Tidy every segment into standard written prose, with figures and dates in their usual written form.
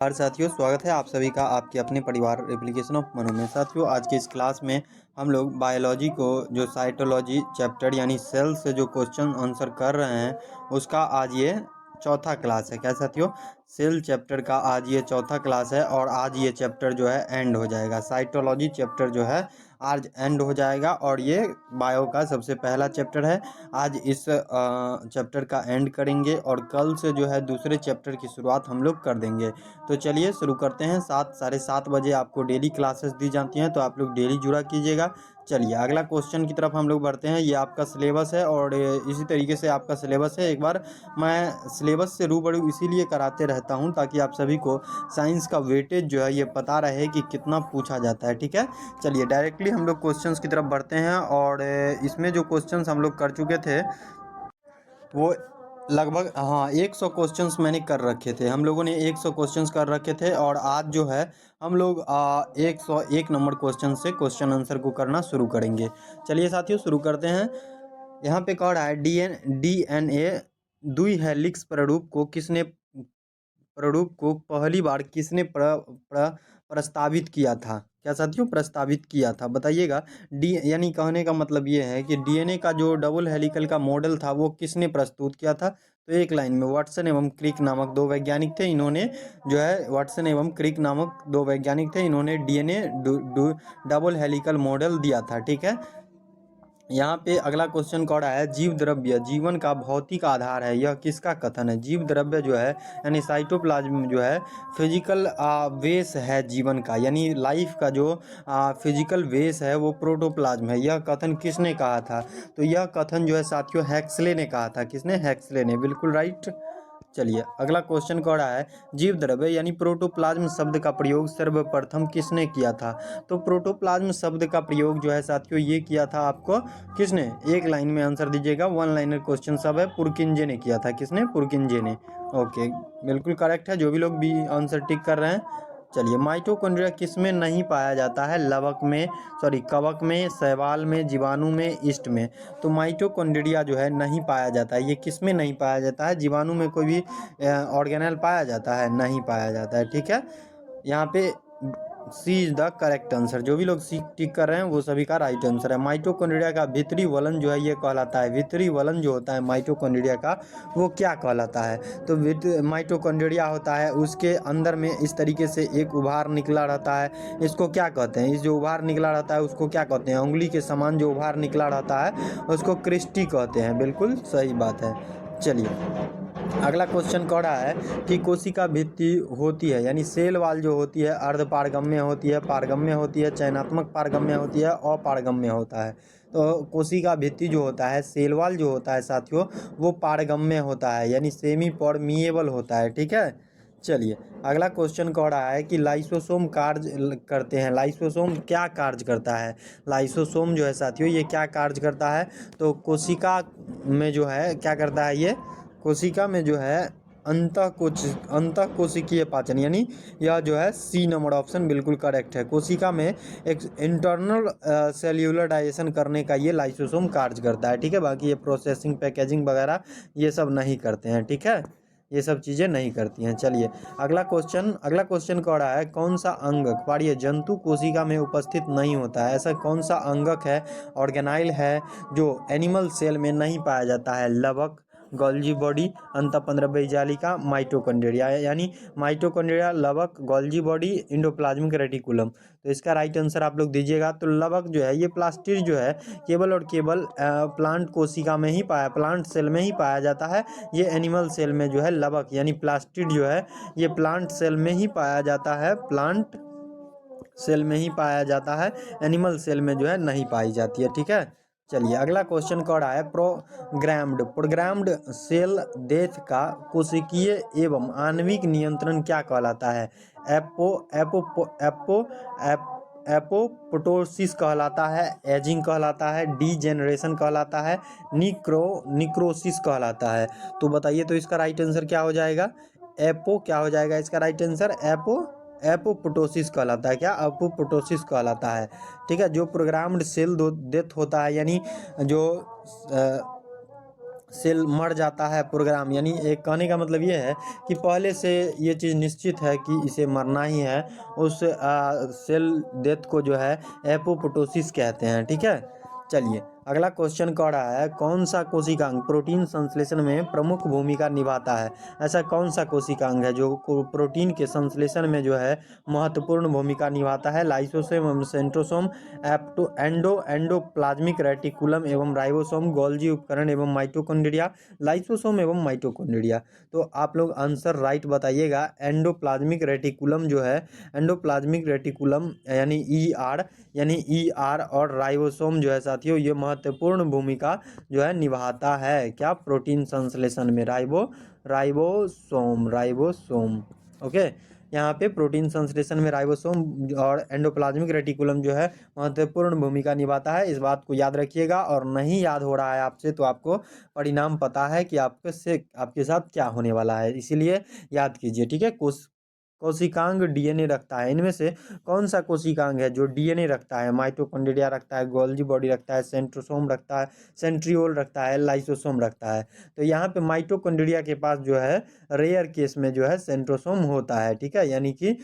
हर साथियों, स्वागत है आप सभी का आपके अपने परिवार एप्लीकेशन ऑफ मनो में। साथियों, आज के इस क्लास में हम लोग बायोलॉजी को जो साइटोलॉजी चैप्टर यानी सेल से जो क्वेश्चन आंसर कर रहे हैं उसका आज ये चौथा क्लास है। क्या साथियों, सेल चैप्टर का आज ये चौथा क्लास है और आज ये चैप्टर जो है एंड हो जाएगा। साइटोलॉजी चैप्टर जो है आज एंड हो जाएगा और ये बायो का सबसे पहला चैप्टर है। आज इस चैप्टर का एंड करेंगे और कल से जो है दूसरे चैप्टर की शुरुआत हम लोग कर देंगे। तो चलिए शुरू करते हैं। 7 साढ़े 7 बजे आपको डेली क्लासेस दी जाती हैं, तो आप लोग डेली जुड़ा कीजिएगा। चलिए अगला क्वेश्चन की तरफ हम लोग बढ़ते हैं। ये आपका सिलेबस है और इसी तरीके से आपका सिलेबस है। एक बार मैं सिलेबस से रूबरू इसीलिए कराते रहता हूं ताकि आप सभी को साइंस का वेटेज जो है ये पता रहे कि कितना पूछा जाता है। ठीक है, चलिए डायरेक्टली हम लोग क्वेश्चंस की तरफ बढ़ते हैं। और इसमें जो क्वेश्चंस हम लोग कर चुके थे वो लगभग 100 क्वेश्चंस मैंने कर रखे थे। हम लोगों ने 100 क्वेश्चंस कर रखे थे और आज जो है हम लोग 101 नंबर क्वेश्चन से क्वेश्चन आंसर को करना शुरू करेंगे। चलिए साथियों शुरू करते हैं। यहाँ पे कह रहा है डीएनए द्वि हेलिक्स प्रारूप को पहली बार किसने प्रस्तावित किया था। क्या साथियों, प्रस्तावित किया था, बताइएगा। डी यानी कहने का मतलब ये है कि डीएनए का जो डबल हेलिकल का मॉडल था वो किसने प्रस्तुत किया था। तो एक लाइन में वाटसन एवं क्रिक नामक दो वैज्ञानिक थे। इन्होंने जो है वाटसन एवं क्रिक नामक दो वैज्ञानिक थे, इन्होंने डीएनए डबल हेलिकल मॉडल दिया था। ठीक है, यहाँ पे अगला क्वेश्चन कह रहा है जीव द्रव्य जीवन का भौतिक आधार है, यह किसका कथन है। जीव द्रव्य जो है यानी साइटोप्लाज्म जो है फिजिकल बेस है जीवन का, यानी लाइफ का जो फिजिकल बेस है वो प्रोटोप्लाज्म है। यह कथन किसने कहा था। तो यह कथन जो है साथियों हैक्सले ने कहा था। किसने, हैक्सले ने, बिल्कुल राइट। चलिए अगला क्वेश्चन कह रहा है जीव द्रव्य यानी प्रोटोप्लाज्म शब्द का प्रयोग सर्वप्रथम किसने किया था। तो प्रोटोप्लाज्म शब्द का प्रयोग जो है साथियों ये किया था आपको किसने, एक लाइन में आंसर दीजिएगा। वन लाइनर क्वेश्चन सब है, पुरकिंजे ने किया था। किसने, पुरकिंजे ने। ओके, बिल्कुल करेक्ट है जो भी लोग भी आंसर टिक कर रहे हैं। चलिए माइटोकॉन्ड्रिया किस में नहीं पाया जाता है। कवक में, शैवाल में, जीवाणु में, ईस्ट में। तो माइटोकॉन्ड्रिया जो है नहीं पाया जाता है। ये किस में नहीं पाया जाता है। जीवाणु में कोई भी ऑर्गेनेल पाया जाता है, नहीं पाया जाता है। ठीक है, यहाँ पे सी इज द करेक्ट आंसर। जो भी लोग सी टिक कर रहे हैं वो सभी का राइट आंसर है। माइटोकॉन्ड्रिया का भीतरी वलन जो है ये कहलाता है, भीतरी वलन जो होता है माइटोकॉन्ड्रिया का वो क्या कहलाता है। तो माइटोकॉन्ड्रिया होता है, उसके अंदर में इस तरीके से एक उभार निकला रहता है, इसको क्या कहते हैं। इस जो उभार निकला रहता है उसको क्या कहते हैं, उंगली के समान जो उभार निकला रहता है उसको क्रिस्टी कहते हैं। बिल्कुल सही बात है। चलिए अगला क्वेश्चन कह रहा है कि कोशिका भित्ति होती है यानी सेल वाल जो होती है अर्ध पारगम्य होती है, पारगम्य होती है, चयनात्मक पारगम्य होती है, अपारगम्य होता है। तो कोशिका भित्ति जो होता है, सेल वाल जो होता है साथियों वो पारगम्य होता है यानी सेमी परमिएबल होता है। ठीक है, चलिए अगला क्वेश्चन कह रहा है कि लाइसोसोम कार्य करते हैं। लाइसोसोम क्या कार्य करता है। लाइसोसोम जो है साथियों ये क्या कार्य करता है। तो कोशिका में जो है क्या करता है, ये कोशिका में जो है अंतः कोशिकीय पाचन, यानी यह जो है सी नंबर ऑप्शन बिल्कुल करेक्ट है। कोशिका में एक इंटरनल सेल्यूलर डाइजेशन करने का ये लाइसोसोम कार्य करता है। ठीक है, बाकी ये प्रोसेसिंग पैकेजिंग वगैरह ये सब नहीं करते हैं। ठीक है, ये सब चीज़ें नहीं करती हैं। चलिए अगला क्वेश्चन कह रहा है कौन सा अंगक पढ़िए जंतु कोशिका में उपस्थित नहीं होता है। ऐसा कौन सा अंगक है, ऑर्गेनाइल है जो एनिमल सेल में नहीं पाया जाता है। लवक, गोल्जी बॉडी, अंतःपंद्रव्य जालिका, माइटोकॉन्ड्रिया, यानी माइटोकॉन्ड्रिया, लवक, गोल्जी बॉडी, इंडोप्लाज्मिक रेटिकुलम। तो इसका राइट आंसर आप लोग दीजिएगा। तो लवक जो है ये प्लास्टिड जो है केवल और केवल प्लांट कोशिका में ही प्लांट सेल में ही पाया जाता है। ये एनिमल सेल में जो है लवक यानी प्लास्टिड जो है ये प्लांट सेल में ही पाया जाता है, प्लांट सेल में ही पाया जाता है, एनिमल सेल में जो है नहीं पाई जाती है। ठीक है, चलिए अगला क्वेश्चन कह रहा है प्रोग्राम्ड सेल डेथ का कोशिकीय एवं आणविक नियंत्रण क्या कहलाता है। एपो एपो एपो एपोप्टोसिस कहलाता है, एजिंग कहलाता है, डीजेनरेशन कहलाता है, निक्रोसिस कहलाता है। तो बताइए तो इसका राइट आंसर क्या हो जाएगा। एपो क्या हो जाएगा इसका राइट आंसर, एपोप्टोसिस कहलाता है। क्या, एपोप्टोसिस कहलाता है। ठीक है, जो प्रोग्राम्ड सेल डेथ होता है यानी जो सेल मर जाता है प्रोग्राम, यानी एक कहने का मतलब ये है कि पहले से ये चीज़ निश्चित है कि इसे मरना ही है, उस सेल डेथ को जो है एपोप्टोसिस कहते हैं। ठीक है, चलिए अगला क्वेश्चन कह रहा है कौन सा कोशिकांग प्रोटीन संश्लेषण में प्रमुख भूमिका निभाता है। ऐसा कौन सा कोशिकांग है जो प्रोटीन के संश्लेषण में जो है महत्वपूर्ण भूमिका निभाता है। लाइसोसोम एवं सेंट्रोसोम, एंडोप्लाज्मिक रेटिकुलम एवं राइबोसोम, गोल्जी उपकरण एवं माइटोकॉन्ड्रिया, लाइसोसोम एवं माइटोकॉन्ड्रिया। तो आप लोग आंसर राइट बताइएगा। एंडोप्लाज्मिक रेटिकुलम जो है, एंडोप्लाज्मिक रेटिकुलम यानी ई आर और राइबोसोम जो है साथियों, ये महत्वपूर्ण भूमिका जो है निभाता है क्या, प्रोटीन संश्लेषण में। राइबोसोम ओके, यहाँ पे प्रोटीन संश्लेषण में राइबोसोम और एंडोप्लाज्मिक रेटिकुलम जो है महत्वपूर्ण भूमिका निभाता है। इस बात को याद रखिएगा, और नहीं याद हो रहा है आपसे तो आपको परिणाम पता है कि आपके साथ क्या होने वाला है, इसीलिए याद कीजिए। ठीक है, कोशिकांग डीएनए रखता है। इनमें से कौन सा कोशिकांग है जो डीएनए रखता है। माइटोकॉन्ड्रिया रखता है, गोल्जी बॉडी रखता है, सेंट्रोसोम रखता है, सेंट्रियोल रखता है, लाइसोसोम रखता है। तो यहाँ पे माइटोकॉन्ड्रिया के पास जो है रेयर केस में जो है सेंट्रोसोम होता है। ठीक है, यानी कि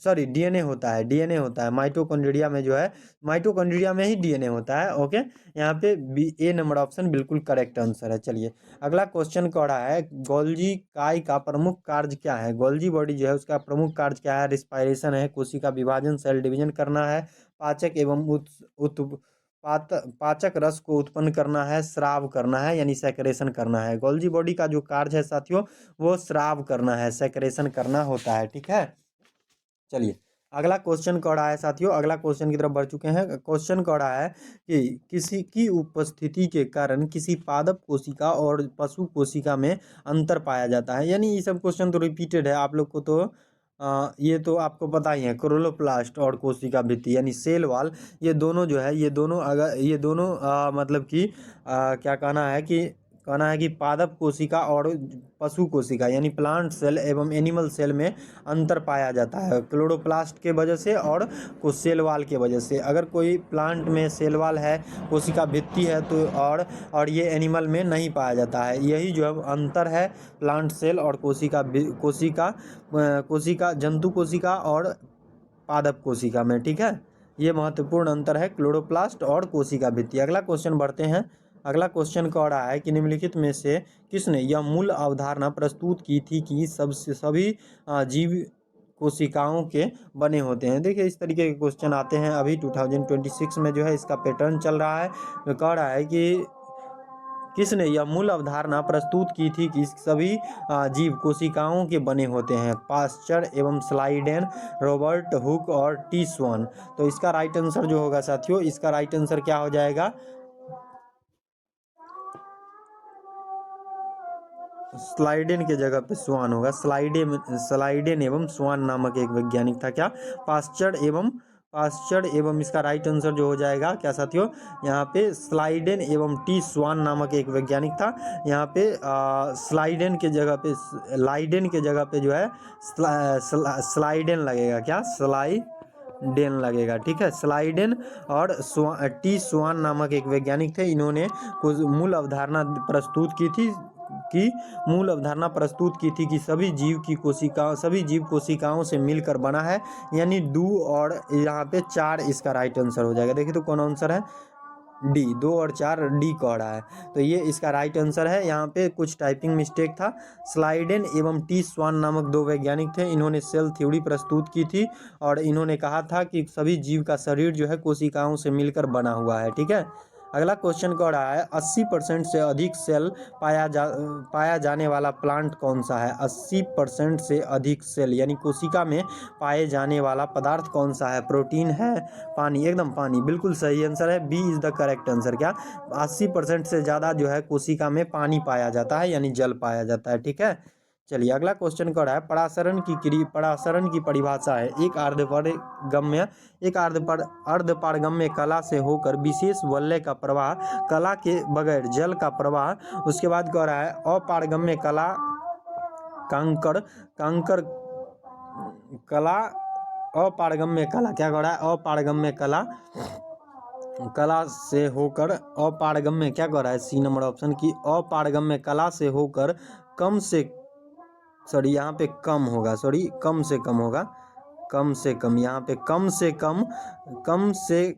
सॉरी डीएनए होता है माइटोकॉन्ड्रिया में जो है, माइटोकॉन्ड्रिया में ही डीएनए होता है। ओके, यहाँ पे ए नंबर ऑप्शन बिल्कुल करेक्ट आंसर है। चलिए अगला क्वेश्चन कह रहा है गोल्जी काय का प्रमुख कार्य क्या है। गोल्जी बॉडी जो है उसका प्रमुख कार्य क्या है। रिस्पायरेशन है, कोशिका विभाजन, सेल डिवीजन करना है, पाचक एवं पाचक रस को उत्पन्न करना है, स्राव करना है यानी सेक्रेशन करना है। गोल्जी बॉडी का जो कार्य है साथियों वो स्राव करना है, सेक्रेशन करना होता है। ठीक है, चलिए अगला क्वेश्चन कह रहा है साथियों, अगला क्वेश्चन की तरफ बढ़ चुके हैं। क्वेश्चन कह रहा है कि किसी की उपस्थिति के कारण किसी पादप कोशिका और पशु कोशिका में अंतर पाया जाता है। यानी ये सब क्वेश्चन तो रिपीटेड है आप लोग को, तो ये तो आपको पता ही है। क्लोरोप्लास्ट और कोशिका भित्ति यानी सेल वाल, ये दोनों जो है, ये दोनों मतलब कि कहना है कि पादप कोशिका और पशु कोशिका यानी प्लांट सेल एवं एनिमल सेल में अंतर पाया जाता है क्लोरोप्लास्ट के वजह से और कुछ सेल वाल के वजह से। अगर कोई प्लांट में सेल वाल है, कोशिका भित्ति है, तो और ये एनिमल में नहीं पाया जाता है। यही जो है अंतर है प्लांट सेल और कोशिका जंतु कोशिका और पादप कोशिका में। ठीक है, ये महत्वपूर्ण अंतर है क्लोरोप्लास्ट और कोशिका भित्ति। अगला क्वेश्चन बढ़ते हैं। अगला क्वेश्चन कह रहा है कि निम्नलिखित में से किसने यह मूल अवधारणा प्रस्तुत की थी कि सभी जीव कोशिकाओं के बने होते हैं। देखिए इस तरीके के क्वेश्चन आते हैं अभी 2026 में जो है इसका पैटर्न चल रहा है। तो कह रहा है कि किसने यह मूल अवधारणा प्रस्तुत की थी कि सभी जीव कोशिकाओं के बने होते हैं। पास्चर एवं स्लाइडेन, रॉबर्ट हुक और टी स्वान। तो इसका राइट आंसर जो होगा साथियों, इसका राइट आंसर क्या हो जाएगा, स्लाइडेन के जगह पे स्वान होगा। स्लाइडेन एवं स्वान नामक एक वैज्ञानिक था क्या, पास्चर एवं इसका राइट आंसर जो हो जाएगा क्या साथियों, यहाँ पे स्लाइडेन एवं टी स्वान नामक एक वैज्ञानिक था। यहाँ पे लाइडेन के जगह पे जो है स्लाइडेन लगेगा क्या, स्लाइडेन लगेगा। ठीक है, स्लाइडेन और टी स्वान नामक एक वैज्ञानिक थे। इन्होंने कुछ मूल अवधारणा प्रस्तुत की थी कि सभी जीव कोशिकाओं से मिलकर बना है, यानी 2 और यहाँ पे 4 इसका राइट आंसर हो जाएगा। देखिए तो कौन आंसर है, डी, 2 और 4 डी कह रहा है, तो ये इसका राइट आंसर है। यहाँ पे कुछ टाइपिंग मिस्टेक था। स्लाइडेन एवं टी स्वान नामक 2 वैज्ञानिक थे। इन्होंने सेल थ्योरी प्रस्तुत की थी और इन्होंने कहा था कि सभी जीव का शरीर जो है कोशिकाओं से मिलकर बना हुआ है। ठीक है, अगला क्वेश्चन कह रहा है 80% से अधिक सेल पाया जाने वाला प्लांट कौन सा है। 80% से अधिक सेल यानी कोशिका में पाए जाने वाला पदार्थ कौन सा है। प्रोटीन है, पानी, एकदम पानी, बिल्कुल सही आंसर है। B is the correct answer. क्या 80% से ज़्यादा जो है कोशिका में पानी पाया जाता है यानी जल पाया जाता है। ठीक है, चलिए अगला क्वेश्चन कर रहा है परासरण की परिभाषा है। एक अर्धपारगम्य कला से होकर विशेष वलय का प्रवाह, कला के बगैर जल का प्रवाह। उसके बाद कह रहा है अपारगम्य कला, कंकर कला, अपारगम्य कला, क्या कह रहा है, अपारगम्य कला कला से होकर अपारगम्य, क्या कह रहा है सी नंबर ऑप्शन की अपारगम्य कला से होकर कम से, सॉरी यहाँ पे कम होगा, सॉरी कम से कम होगा, कम से कम, यहाँ पे कम से कम, कम से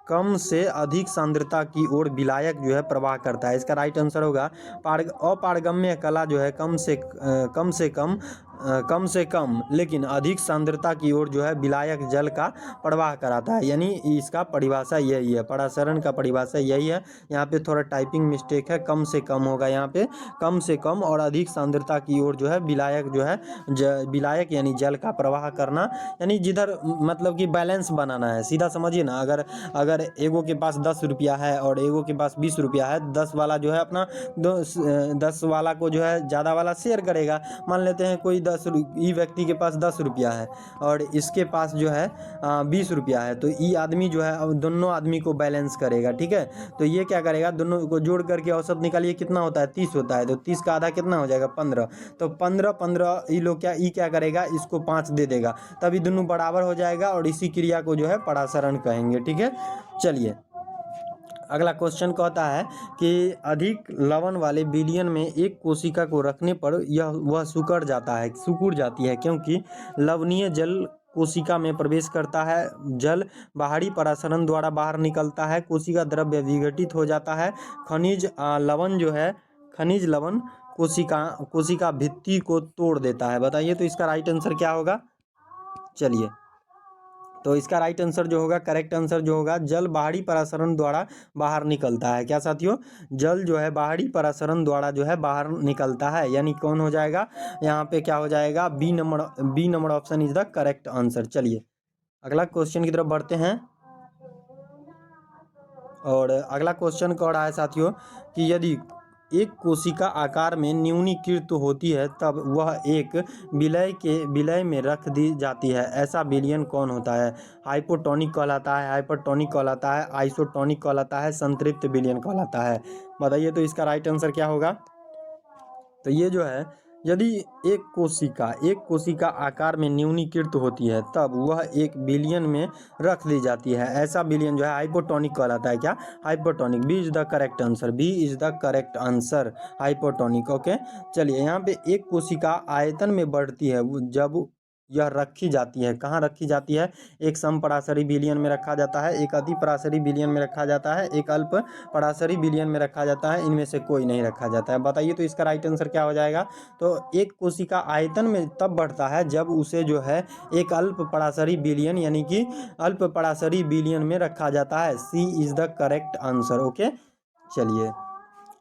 कम से अधिक सांद्रता की ओर विलायक जो है प्रवाह करता है। इसका राइट आंसर होगा अपारगम्य कला जो है कम से कम से कम लेकिन अधिक सांद्रता की ओर जो है विलायक जल का प्रवाह कराता है, यानी इसका परिभाषा यही है, परासरण का परिभाषा यही है। यहाँ पे थोड़ा टाइपिंग मिस्टेक है, कम से कम होगा यहाँ पे, कम से कम और अधिक सांद्रता की ओर जो है विलायक जो है विलायक यानी जल का प्रवाह करना, यानी जिधर मतलब कि बैलेंस बनाना है, सीधा समझिए ना। अगर एगो के पास 10 रुपया है और एगो के पास 20 रुपया है, 10 वाला जो है अपना 10 वाला को जो है ज़्यादा वाला शेयर करेगा। मान लेते हैं कोई ई व्यक्ति के पास 10 रुपया है और इसके पास जो है 20 रुपया है, तो ई आदमी जो है अब दोनों आदमी को बैलेंस करेगा, ठीक है। तो ये क्या करेगा, दोनों को जोड़ करके औसत निकालिए कितना होता है, 30 होता है, तो 30 का आधा कितना हो जाएगा, 15। तो 15 ई लोग क्या करेगा, इसको 5 दे देगा, तभी दोनों बराबर हो जाएगा और इसी क्रिया को जो है परासरण कहेंगे, ठीक है। चलिए अगला क्वेश्चन कहता है कि अधिक लवण वाले विलयन में एक कोशिका को रखने पर वह सिकुड़ जाती है क्योंकि लवणीय जल कोशिका में प्रवेश करता है, जल बाहरी परासरण द्वारा बाहर निकलता है, कोशिका द्रव्य विघटित हो जाता है, खनिज लवण कोशिका भित्ति को तोड़ देता है। बताइए तो इसका राइट आंसर क्या होगा। चलिए तो इसका राइट आंसर जो होगा, करेक्ट आंसर जो होगा, जल बाहरी परासरण द्वारा बाहर निकलता है। क्या साथियों, जल जो है बाहरी परासरण द्वारा जो है बाहर निकलता है, यानी कौन हो जाएगा यहाँ पे, क्या हो जाएगा, B number option is the correct answer. चलिए अगला क्वेश्चन की तरफ बढ़ते हैं और अगला क्वेश्चन कह रहा है साथियों कि यदि एक कोशिका आकार में न्यूनीकृत होती है तब वह एक विलय में रख दी जाती है, ऐसा विलयन कौन होता है। हाइपोटोनिक कहलाता है, हाइपरटोनिक कहलाता है, आइसोटोनिक कहलाता है, संतृप्त विलयन कहलाता है। बताइए तो इसका राइट आंसर क्या होगा। तो ये जो है, यदि एक कोशिका आकार में न्यूनीकृत होती है तब वह एक विलयन में रख दी जाती है, ऐसा विलयन जो है हाइपोटोनिक कहलाता है। क्या, hypotonic. B is the correct answer, B is the correct answer, hypotonic. Okay चलिए यहाँ पे एक कोशिका आयतन में बढ़ती है जब यह रखी जाती है, कहाँ रखी जाती है, एक समपराशरी विलयन में रखा जाता है, एक अति पराशरी विलयन में रखा जाता है, एक अल्प पराशरी विलयन में रखा जाता है, इनमें से कोई नहीं रखा जाता है। बताइए तो इसका राइट आंसर क्या हो जाएगा। तो एक कोशिका आयतन में तब बढ़ता है जब उसे जो है एक अल्प पराशरी विलयन यानी कि अल्प पराशरी विलयन में रखा जाता है। C is the correct answer. Okay चलिए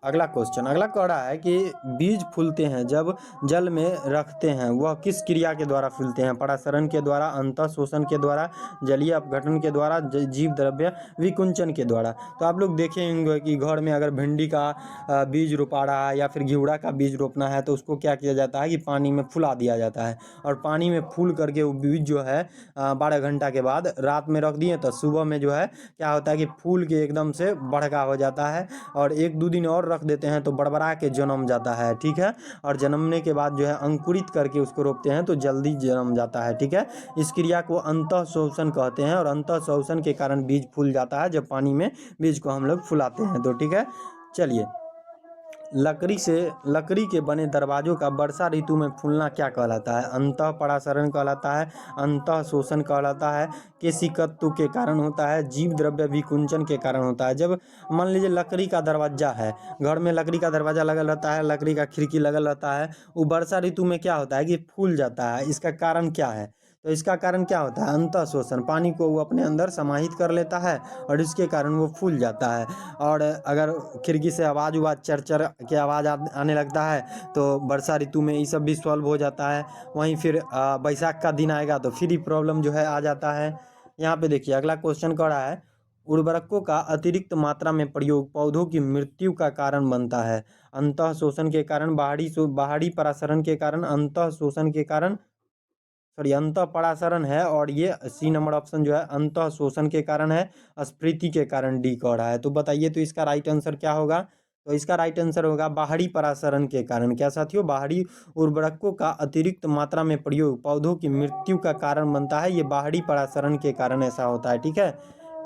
अगला क्वेश्चन, अगला कह रहा है कि बीज फूलते हैं जब जल में रखते हैं, वह किस क्रिया के द्वारा फूलते हैं। परासरण के द्वारा, अंतः शोषण के द्वारा, जलीय अपघटन के द्वारा, जीव द्रव्य विकुंचन के द्वारा। तो आप लोग देखे होंगे कि घर में अगर भिंडी का बीज रोपा रहा है या फिर घेवड़ा का बीज रोपना है तो उसको क्या किया जाता है कि पानी में फुला दिया जाता है, और पानी में फूल करके वो बीज जो है 12 घंटा के बाद रात में रख दिए तो सुबह में जो है क्या होता है कि फूल के एकदम से बड़का हो जाता है, और 1-2 दिन और रख देते हैं तो बड़बड़ा के जन्म जाता है, ठीक है। और जन्मने के बाद जो है अंकुरित करके उसको रोपते हैं तो जल्दी जन्म जाता है, ठीक है। इस क्रिया को अंतः शोषण कहते हैं, और अंतः शोषण के कारण बीज फूल जाता है जब पानी में बीज को हम लोग फुलाते हैं तो, ठीक है। चलिए लकड़ी के बने दरवाजों का वर्षा ऋतु में फूलना क्या कहलाता है। अंतः परासरण कहलाता है, अंतः शोषण कहलाता है, केशिकत्व के कारण होता है, जीव द्रव्य विकुंचन के कारण होता है। जब मान लीजिए लकड़ी का दरवाजा है, घर में लकड़ी का दरवाजा लगल रहता है, लकड़ी का खिड़की लगल रहता है, वो वर्षा ऋतु में क्या होता है कि फूल जाता है। इसका कारण क्या है, तो इसका कारण क्या होता है, अंतः शोषण, पानी को वो अपने अंदर समाहित कर लेता है और इसके कारण वो फूल जाता है। और अगर खिड़की से आवाज़ चरचर के आवाज़ आने लगता है तो वर्षा ऋतु में ये सब भी सॉल्व हो जाता है। वहीं फिर बैसाख का दिन आएगा तो फिर ही प्रॉब्लम जो है आ जाता है। यहाँ पे देखिए अगला क्वेश्चन कर रहा है, उर्वरकों का अतिरिक्त मात्रा में प्रयोग पौधों की मृत्यु का कारण बनता है। अंतः शोषण के कारण, बाहरी परासरण के कारण, अंतः शोषण के कारण, सॉरी अंतः परासरण है, और ये सी नंबर ऑप्शन जो है अंतः शोषण के कारण है, स्फीति के कारण डी कह रहा है। तो बताइए तो इसका राइट आंसर क्या होगा। तो इसका राइट आंसर होगा बाहरी परासरण के कारण। क्या साथियों, बाहरी उर्वरकों का अतिरिक्त मात्रा में प्रयोग पौधों की मृत्यु का कारण बनता है, ये बाहरी परासरण के कारण ऐसा होता है, ठीक है।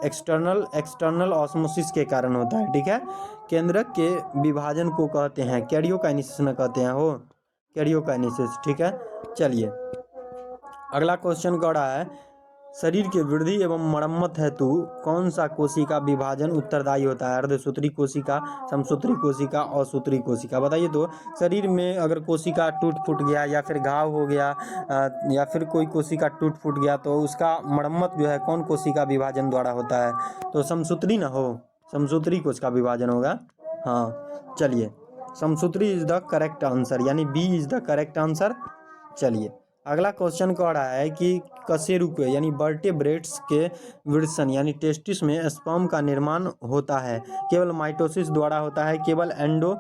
एक्सटर्नल एक्सटर्नल ऑस्मोसिस के कारण होता है, ठीक है। केंद्रक के विभाजन को कहते हैं कैरियोकाइनेसिस न कहते हैं, हो कैरियोकाइनेसिस, ठीक है। चलिए अगला क्वेश्चन कह रहा है, शरीर के वृद्धि एवं मरम्मत हेतु कौन सा कोशिका विभाजन उत्तरदायी होता है? अर्धसूत्री कोशिका, समसूत्री कोशिका, असूत्री कोशिका। बताइए तो शरीर में अगर कोशिका टूट फूट गया या फिर घाव हो गया या फिर कोई कोशिका टूट फूट गया तो उसका मरम्मत जो है कौन कोशिका विभाजन द्वारा होता है? तो समसूत्री ना हो, समसूत्री कोशिका विभाजन होगा। हाँ चलिए, समसूत्री इज द करेक्ट आंसर, यानी B is the correct answer. चलिए अगला क्वेश्चन कह रहा है कि कशेरुक यानी वर्टेब्रेट्स के वृषण यानी टेस्टिस में स्पर्म का निर्माण होता है केवल माइटोसिस द्वारा होता है, केवल एंडो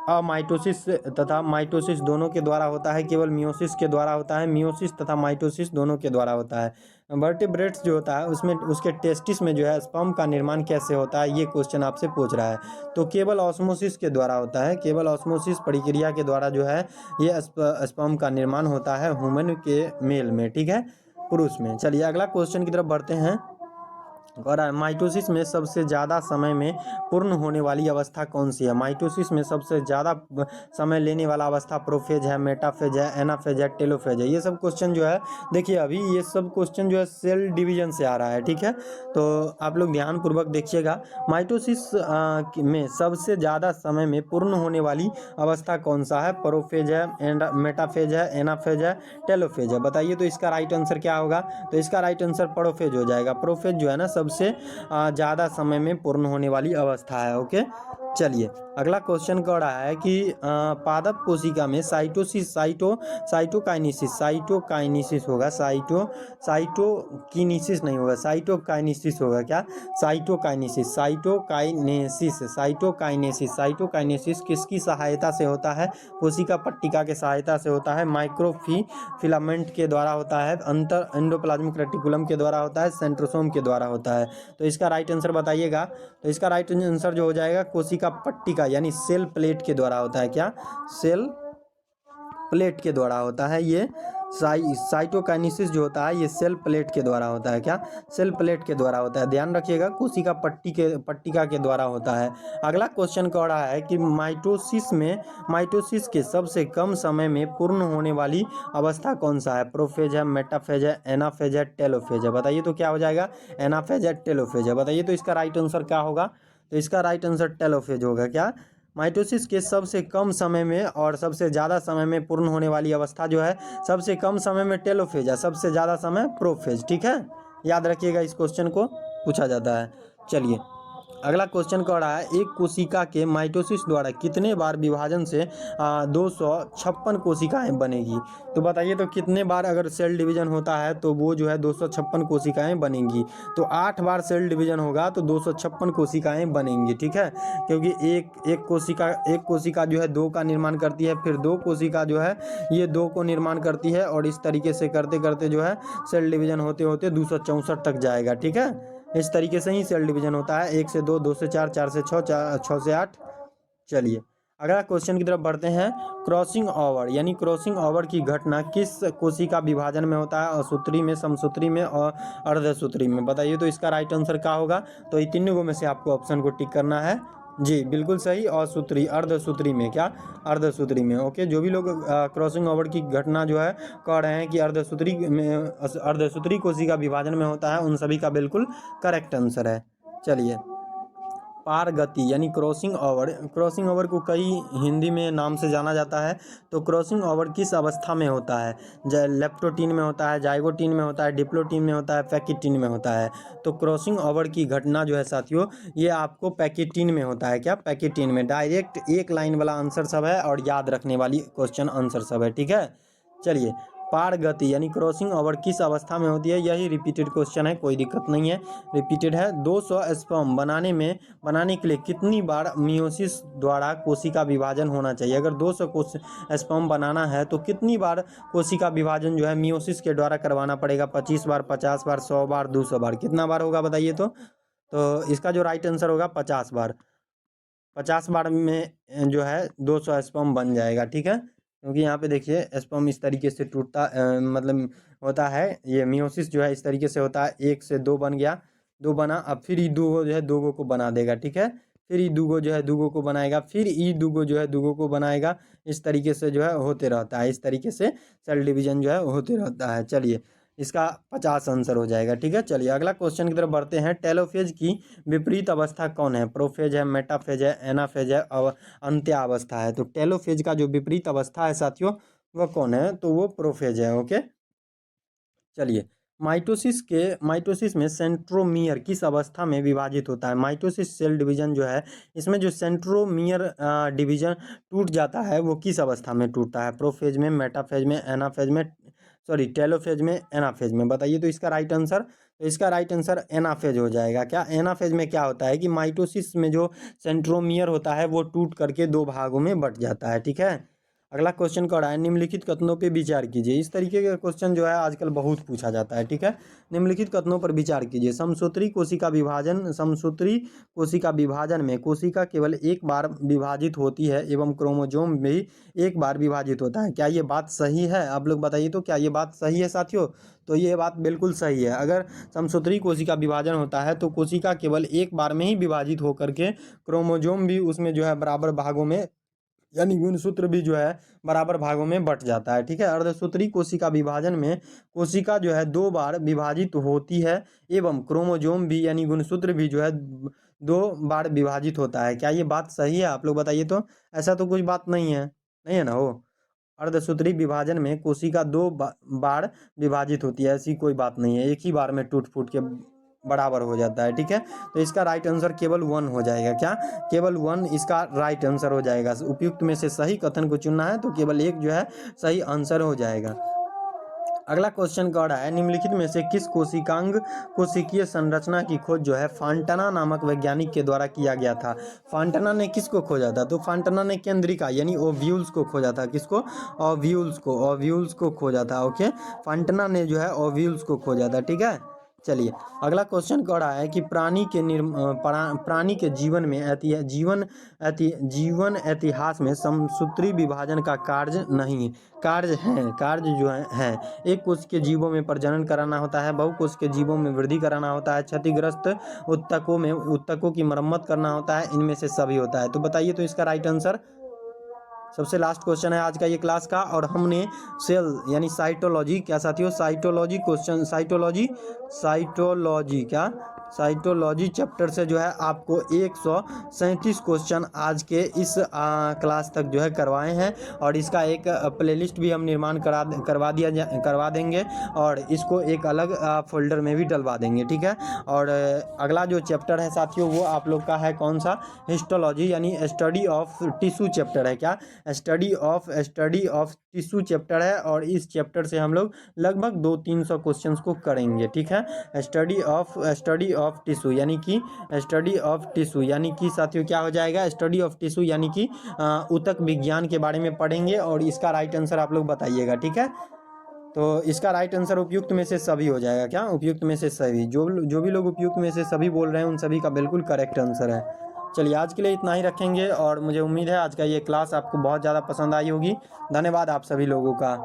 अमाइटोसिस तथा माइटोसिस दोनों के द्वारा होता है, केवल मियोसिस के द्वारा होता है, मियोसिस तथा माइटोसिस दोनों के द्वारा होता है? वर्टेब्रेट्स जो होता है उसमें उसके टेस्टिस में जो है स्पर्म का निर्माण कैसे होता है, ये क्वेश्चन आपसे पूछ रहा है। तो केवल ऑस्मोसिस के द्वारा होता है, केवल ऑस्मोसिस प्रक्रिया के द्वारा जो है ये स्पर्म का निर्माण होता है ह्यूमन के मेल में, ठीक है, पुरुष में। चलिए अगला क्वेश्चन की तरफ बढ़ते हैं। और माइटोसिस में सबसे ज़्यादा समय में पूर्ण होने वाली अवस्था कौन सी है? माइटोसिस में सबसे ज़्यादा समय लेने वाला अवस्था प्रोफेज है, मेटाफेज है, एनाफेज है, टेलोफेज है? ये सब क्वेश्चन जो है देखिए, अभी ये सब क्वेश्चन जो है सेल डिवीजन से आ रहा है, ठीक है। तो आप लोग ध्यानपूर्वक देखिएगा, माइटोसिस में सबसे ज़्यादा समय में पूर्ण होने वाली अवस्था कौन सा है? प्रोफेज है, मेटाफेज है, एनाफेज है, टेलोफेज है? बताइए तो इसका राइट आंसर क्या होगा? तो इसका राइट आंसर प्रोफेज हो जाएगा। प्रोफेज जो है ना सबसे ज़्यादा समय में पूर्ण होने वाली अवस्था है, ओके। चलिए अगला क्वेश्चन कह रहा है कि पादप कोशिका में साइटोकाइनेसिस होगा, साइटोकिनेसिस नहीं होगा, साइटोकाइनेसिस होगा। क्या? साइटोकाइनेसिस किसकी सहायता से होता है? कोशिका पट्टिका के सहायता से होता है, माइक्रोफिलामेंट के द्वारा होता है, अंतर एंडोप्लाज्मिक रेटिकुलम के द्वारा होता है, सेंट्रोसोम के द्वारा होता है? तो इसका राइट आंसर बताइएगा। तो इसका राइट आंसर जो हो जाएगा कोशिका पट्टिका यानी सेल प्लेट के द्वारा होता है। क्या? सेल प्लेट के द्वारा होता है। ये साइटोकाइनेसिस जो होता है ये सेल प्लेट के द्वारा होता है। क्या? सेल प्लेट के द्वारा होता है, ध्यान रखिएगा, कोशिका पट्टिका के द्वारा होता है। अगला क्वेश्चन कह रहा है कि माइटोसिस के सबसे कम समय में पूर्ण होने वाली अवस्था कौन सा है? प्रोफेज है, मेटाफेज है, एनाफेज है, टेलोफेज है? बताइए तो क्या हो जाएगा? एनाफेज है, टेलोफेज है? बताइए तो इसका राइट आंसर क्या होगा? तो इसका राइट आंसर टेलोफेज होगा। क्या? माइटोसिस के सबसे कम समय में और सबसे ज़्यादा समय में पूर्ण होने वाली अवस्था जो है, सबसे कम समय में टेलोफेज है, सबसे ज़्यादा समय प्रोफेज, ठीक है। याद रखिएगा, इस क्वेश्चन को पूछा जाता है। चलिए अगला क्वेश्चन कह रहा है, एक कोशिका के माइटोसिस द्वारा कितने बार विभाजन से 256 कोशिकाएं बनेगी? तो बताइए तो कितने बार अगर सेल डिवीजन होता है तो वो जो है 256 कोशिकाएं बनेंगी? तो 8 बार सेल डिवीजन होगा तो 256 कोशिकाएं बनेंगी, ठीक है। क्योंकि एक कोशिका जो है 2 का निर्माण करती है, फिर 2 कोशिका जो है ये 2 को निर्माण करती है, और इस तरीके से करते करते जो है सेल डिवीजन होते होते 264 तक जाएगा, ठीक है। इस तरीके से ही सेल डिवीजन होता है, 1 से 2, 2 से 4, 4 से 6, 6 से 8। चलिए अगला क्वेश्चन की तरफ बढ़ते हैं। क्रॉसिंग ओवर यानी क्रॉसिंग ओवर की घटना किस कोशिका विभाजन में होता है? असूत्री में, समसूत्री में और अर्धसूत्री में? बताइए तो इसका राइट आंसर क्या होगा? तो इन तीनों में से आपको ऑप्शन को टिक करना है। जी बिल्कुल सही, असूत्री अर्धसूत्री में। क्या? अर्धसूत्री में, ओके। जो भी लोग क्रॉसिंग ओवर की घटना जो है कह रहे हैं कि अर्धसूत्री कोशिका विभाजन में होता है, उन सभी का बिल्कुल करेक्ट आंसर है। चलिए पारगति यानी क्रॉसिंग ओवर को कई हिंदी में नाम से जाना जाता है। तो क्रॉसिंग ओवर किस अवस्था में होता है? लेप्टोटीन में होता है, जाइगोटीन में होता है, डिप्लोटीन में होता है, पैकिटीन में होता है? तो क्रॉसिंग ओवर की घटना जो है साथियों ये आपको पैकिटीन में होता है। क्या? पैकिटीन में। डायरेक्ट एक लाइन वाला आंसर सब है और याद रखने वाली क्वेश्चन आंसर सब है, ठीक है। चलिए पारगति यानी क्रॉसिंग ओवर किस अवस्था में होती है? यही रिपीटेड क्वेश्चन है, कोई दिक्कत नहीं है, रिपीटेड है। 200 स्पर्म बनाने के लिए कितनी बार मियोसिस द्वारा कोशिका विभाजन होना चाहिए? अगर 200 स्पर्म बनाना है तो कितनी बार कोशिका विभाजन जो है मियोसिस के द्वारा करवाना पड़ेगा? 25 बार, 50 बार, 100 बार, 200 बार? कितना बार होगा बताइए तो इसका जो राइट आंसर होगा 50 बार। 50 बार में जो है 200 स्पर्म बन जाएगा, ठीक है। क्योंकि यहाँ पे देखिए स्पर्म इस तरीके से टूटता मतलब होता है, ये मियोसिस जो है इस तरीके से होता है, 1 से 2 बन गया, दो बना, अब फिर ई दूगो जो है दूगो को बना देगा, ठीक है। फिर ई दूगो जो है दूगो को बनाएगा, फिर ई दूगो जो है दूगो को बनाएगा। इस तरीके से जो है होते रहता है, इस तरीके से सेल डिवीजन जो है होते रहता है। चलिए, इसका 50 आंसर हो जाएगा, ठीक है। चलिए अगला क्वेश्चन की तरफ बढ़ते हैं। टेलोफेज की विपरीत अवस्था कौन है? प्रोफेज है, मेटाफेज है, एनाफेज है और अंत्यावस्था है। तो टेलोफेज का जो विपरीत अवस्था है साथियों, वह कौन है? तो वो प्रोफेज है, ओके। चलिए, माइटोसिस में सेंट्रोमियर किस अवस्था में विभाजित होता है? माइटोसिस सेल डिवीजन जो है, इसमें जो सेंट्रोमियर डिवीजन टूट जाता है वो किस अवस्था में टूटता है? प्रोफेज में, मेटाफेज में, एनाफेज में, सॉरी टेलोफेज में, एनाफेज में? बताइए तो इसका राइट आंसर। तो इसका राइट आंसर एनाफेज हो जाएगा। क्या एनाफेज में क्या होता है कि माइटोसिस में जो सेंट्रोमियर होता है वो टूट करके दो भागों में बट जाता है, ठीक है। अगला क्वेश्चन कौन है? निम्नलिखित कथनों पे विचार कीजिए। इस तरीके का क्वेश्चन जो है आजकल बहुत पूछा जाता है, ठीक है। निम्नलिखित कथनों पर विचार कीजिए। समसूत्री कोशिका विभाजन में कोशिका केवल एक बार विभाजित होती है एवं क्रोमोजोम भी एक बार विभाजित होता है। क्या ये बात सही है? आप लोग बताइए तो, क्या ये बात सही है साथियों? तो ये बात बिल्कुल सही है। अगर समसूत्री कोशिका विभाजन होता है तो कोशिका केवल एक बार में ही विभाजित होकर के क्रोमोजोम भी उसमें जो है बराबर भागों में, यानी गुणसूत्र भी जो है बराबर भागों में बट जाता है, ठीक है। अर्धसूत्री कोशिका विभाजन में कोशिका जो है दो बार विभाजित होती है एवं क्रोमोजोम भी यानी गुणसूत्र भी जो है दो बार विभाजित होता है। क्या ये बात सही है? आप लोग बताइए तो। ऐसा तो कुछ बात नहीं है, नहीं है ना वो। अर्धसूत्री विभाजन में कोशिका बार विभाजित होती है, ऐसी कोई बात नहीं है। एक ही बार में टूट फूट के बराबर हो जाता है, ठीक है। तो इसका राइट आंसर केवल 1 हो जाएगा। क्या? केवल 1 इसका राइट आंसर हो जाएगा। उपयुक्त में से सही कथन को चुनना है तो केवल एक जो है सही आंसर हो जाएगा। अगला क्वेश्चन कह रहा है, निम्नलिखित में से किस कोशिकांग कोशिकीय संरचना की खोज जो है फांटना नामक वैज्ञानिक के द्वारा किया गया था? फांटना ने किसको खोजा था? तो फांटना ने केंद्रिका यानी ओव्यूल्स को खोजा था। किसको? ओव्यूल्स को खोजा था, ओके। फांटना ने जो है ओव्यूल्स को खोजा था, ठीक है। चलिए, अगला क्वेश्चन कह रहा है कि प्राणी के जीवन में जीवन इतिहास में समसूत्री विभाजन का कार्य नहीं, कार्य जो है एक कोश के जीवों में प्रजनन कराना होता है, बहुकोश के जीवों में वृद्धि कराना होता है, क्षतिग्रस्त उत्तकों की मरम्मत करना होता है, इनमें से सभी होता है। तो बताइए तो इसका राइट आंसर। सबसे लास्ट क्वेश्चन है आज का ये क्लास का, और हमने सेल यानी साइटोलॉजी, क्या साथियों? साइटोलॉजी क्वेश्चन, साइटोलॉजी चैप्टर से जो है आपको 137 क्वेश्चन आज के इस क्लास तक जो है करवाए हैं, और इसका एक प्लेलिस्ट भी हम निर्माण करवा देंगे, और इसको एक अलग फोल्डर में भी डलवा देंगे, ठीक है। और अगला जो चैप्टर है साथियों वो आप लोग का है कौन सा? हिस्टोलॉजी यानी स्टडी ऑफ टिश्यू चैप्टर है। क्या? स्टडी ऑफ टिश्यू चैप्टर है, और इस चैप्टर से हम लोग लगभग 200-300 क्वेश्चंस को करेंगे, ठीक है। स्टडी ऑफ टिश्यू यानी कि साथियों क्या हो जाएगा? स्टडी ऑफ टिश्यू यानी कि ऊतक विज्ञान के बारे में पढ़ेंगे, और इसका राइट आंसर आप लोग बताइएगा, ठीक है। तो इसका राइट आंसर उपयुक्त में से सभी हो जाएगा। क्या? उपयुक्त में से सभी। जो भी लोग उपयुक्त में से सभी बोल रहे हैं उन सभी का बिल्कुल करेक्ट आंसर है। चलिए, आज के लिए इतना ही रखेंगे, और मुझे उम्मीद है आज का ये क्लास आपको बहुत ज़्यादा पसंद आई होगी। धन्यवाद आप सभी लोगों का।